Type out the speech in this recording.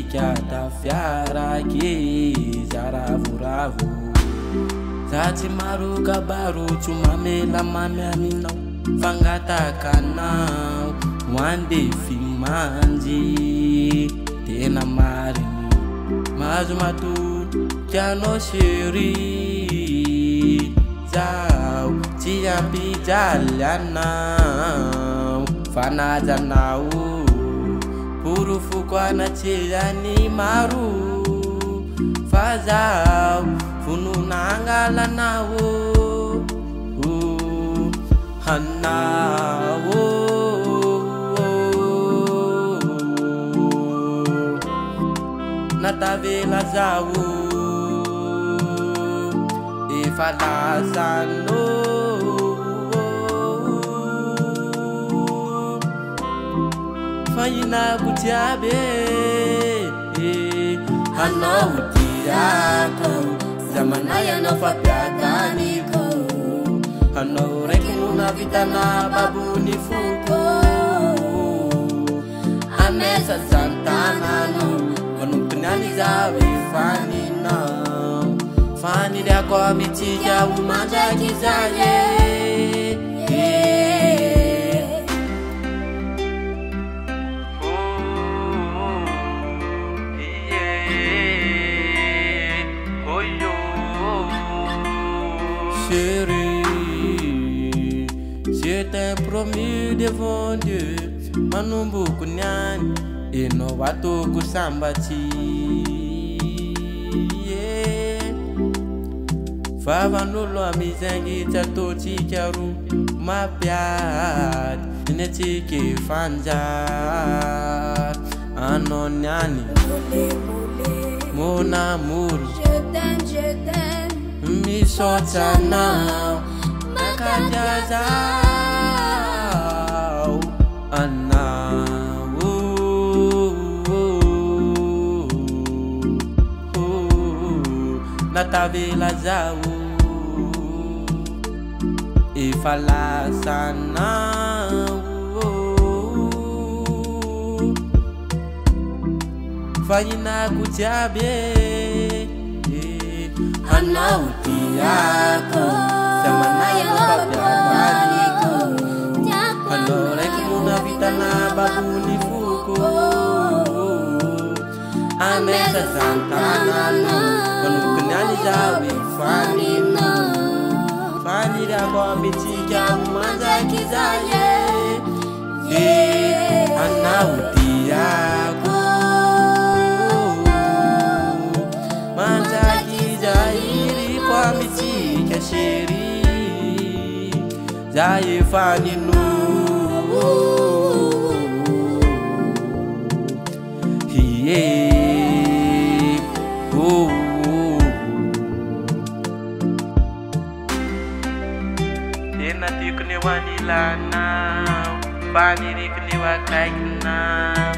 tsika tafiaraky zaravoravo za tsy maro kabaro tsy mamela mamy aminao fangatakanao hoandefy manjy tena mariny mahazo matoky anao chéri zao tsy ampijaly anao fanajanao porofoko anatsezany maro fa zao vonona angalanao hanao natavela zao efa lazano fainako jiaby hanao tiako zamanay anao fampiakaniko hanao raiky no navitana babony foko amesa zantananao manompony any zaho efaninao faniriako amitsika ho mandraky zaye Chérie, je t'ai promis devant Dieu manumbuku nyani eno watu kusambati Favanulo amizengi tatoti kyaru mapiat netike fanja anonyani mon amour je t'aime mi sotana makajazao anao natavela zao efa lasanao fainako jiaby hanao tiako zamanay anao fampiakaniko hanao raiky no navitana babony foko amesa zantananao manokony any zaho efaninao faniriako amitsika ho manjaky zaye hanao tiako manjaky zahiriko amitsika chéri za efanino tena tiako ny hoanilanao faniriko ny ho akaikinao